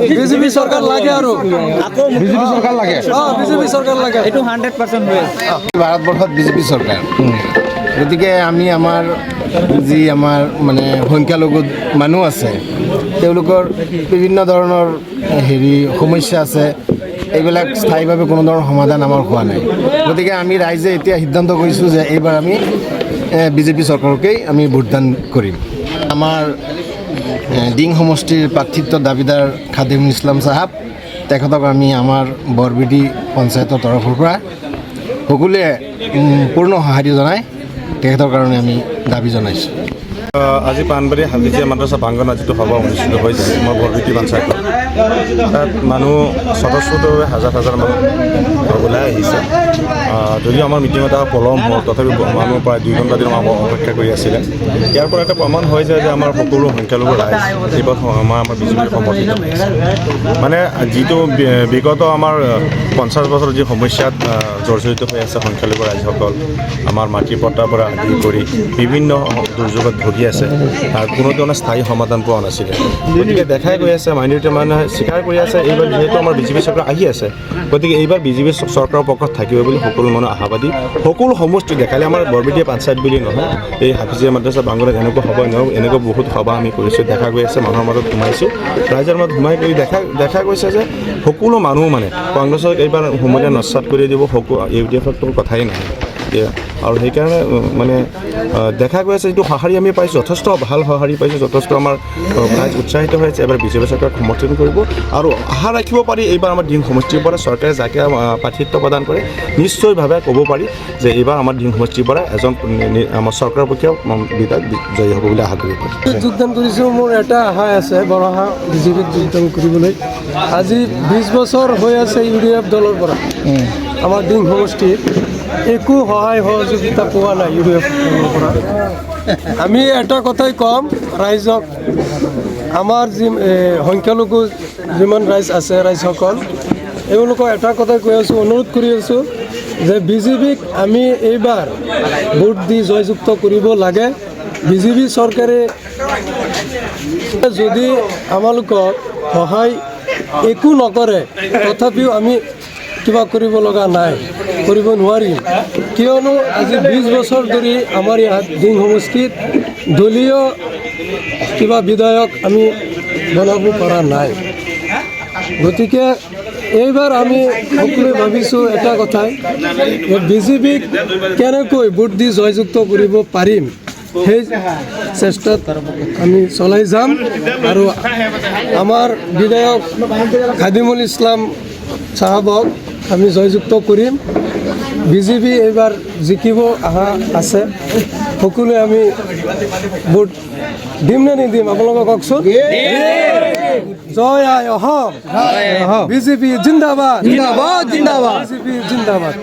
BJP চৰকাৰ লাগে আৰু বিজেপি চৰকাৰ লাগে বিজেপি চৰকাৰ লাগে এইটো 100% হৈ আছে ভাৰতবৰ্ষত বিজেপি চৰকাৰ গতিকে আমি আমাৰ যি আমাৰ মানে সংখ্যালঘু মানুহ আছে তেওঁলোকৰ বিভিন্ন ধৰণৰ সমস্যা আছে এইবিলাক স্থায়ীভাৱে কোনো ধৰণৰ সমাধান আমাৰ হোৱা নাই গতিকে আমি ৰাইজে এতিয়া সিদ্ধান্ত কৰিছোঁ যে এইবাৰ আমি বিজেপি চৰকাৰকেই আমি ভোটদান কৰিম আমাৰ ডিং সমষ্টিৰ প্ৰাৰ্থিত্ব দাবীদাৰ খাদিমুল ইছলাম চাহাব তেখেতক আমি আমাৰ বৰবিধি পঞ্চায়তৰ তৰফৰ পৰা সকলোৱে পূৰ্ণ সঁহাৰি জনাই তেখেতৰ কাৰণে আমি দাবী জনাইছোঁ আজি পাণবাৰী হাফিজিয়া মাদ্ৰাছা প্ৰাংগণত যিটো সভা অনুষ্ঠিত হৈছে মই বৰবিধি পঞ্চায়তত তাত মানুহ স্বতঃস্ফূৰ্তভাৱে হাজাৰ হাজাৰ মানুহ ওলাই আহিছে যদিও আমাৰ মিটিং এটা পলম হ'ল তথাপি মানুহ প্ৰায় 2 ঘণ্টা দিন অপেক্ষা কৰি আছিলে ইয়াৰ পৰা এটা প্ৰমাণ হৈ যায় যে আমাৰ সকলো সংখ্যালঘু ৰাইজ এইবাৰ আমাৰ বিজেপিৰ সমৰ্থিত হৈছে মানে যিটো বিগত আমাৰ 50 বছৰ যি সমস্যাত জৰ্জৰিত হৈ আছে সংখ্যালঘু ৰাইজসকল আমাৰ মাটিৰ পট্টাৰ পৰা আদি কৰি বিভিন্ন দুৰ্যোগত ভুগি আছে কোনো ধৰণৰ স্থায়ী সমাধান পোৱা নাছিলে গতিকে দেখাই গৈ আছে মাইনৰিটি মানুহে স্বীকাৰ কৰি আছে এইবাৰ যিহেতু আমাৰ বিজেপি চৰকাৰ আহি আছে গতিকে এইবাৰ বিজেপি চৰকাৰৰ পক্ষত থাকিব বুলি সকলো মানুহ আশাবাদী সকলো সমষ্টি দেখালে আমাৰ বৰবিধি পঞ্চায়ত বুলি নহয় এই হাফিজিয়া মাদ্ৰাছা প্ৰাংগণত এনেকুৱা সভা নহয় এনেকুৱা বহুত সভা আমি কৰিছোঁ দেখা গৈ আছে মানুহৰ মাজত সোমাইছোঁ ৰাইজৰ মাজত সোমাই কৰি দেখা গৈছে যে সকলো মানুহ মানে কংগ্ৰেছক এইবাৰ সমূলীয়া নস্বাত কৰি দিব UDFৰ কথাই নাই আৰু সেইকাৰণে মানে দেখা গৈ আছে যিটো সঁহাৰি আমি পাইছোঁ যথেষ্ট ভাল সঁহাৰি পাইছোঁ যথেষ্ট আমাৰ ৰাইজ উৎসাহিত হৈ আছে এবাৰ বিজেপি চৰকাৰক সমৰ্থন কৰিব আৰু আশা ৰাখিব পাৰি এইবাৰ আমাৰ ডিং সমষ্টিৰ পৰা চৰকাৰে যাকে প্ৰাৰ্থিত্ব প্ৰদান কৰে নিশ্চয়ভাৱে ক'ব পাৰি যে এইবাৰ আমাৰ ডিং সমষ্টিৰ পৰা এজন আমাৰ চৰকাৰৰ পক্ষে বিধায়ক জয়ী হ'ব বুলি আশা কৰিব পাৰি যোগদান কৰিছোঁ মোৰ এটা আশা আছে বৰহা বিজেপিত যোগদান কৰিবলৈ আজি 20 বছৰ হৈ আছে UDF দলৰ পৰা আমাৰ ডিং সমষ্টিৰ একো সহায় সহযোগিতা পোৱা নাই UDF দলৰ পৰা আমি এটা কথাই ক'ম ৰাইজক আমাৰ যি সংখ্যালঘু যিমান ৰাইজ আছে ৰাইজসকল এওঁলোকক এটা কথাই কৈ আছোঁ অনুৰোধ কৰি আছোঁ যে বিজেপিক আমি এইবাৰ ভোট দি জয়যুক্ত কৰিব লাগে বিজেপি চৰকাৰে যদি আমালোকক সহায় একো নকৰে তথাপিও আমি কিবা কৰিব লগা নাই কৰিব নোৱাৰিম কিয়নো আজি 20 বছৰ ধৰি আমাৰ ইয়াত ডিং সমষ্টিত দলীয় কিবা বিধায়ক আমি বনাব পৰা নাই গতিকে এইবাৰ আমি সকলোৱে ভাবিছোঁ এটা কথাই যে বিজেপিক কেনেকৈ ভোট দি জয়যুক্ত কৰিব পাৰিম সেই চেষ্টাত আমি চলাই যাম আৰু আমাৰ বিধায়ক খাদিমুল ইছলাম চাহাবক আমি জয়যুক্ত কৰিম বিজেপি এইবাৰ জিকিব আশা আছে সকলোৱে আমি ভোট দিম নে নিদিম আপোনালোকে কওকচোন জয় আই অসম বিজেপি জিন্দাবাদ জিন্দাবাদ জিন্দাবাদ বিজেপি জিন্দাবাদ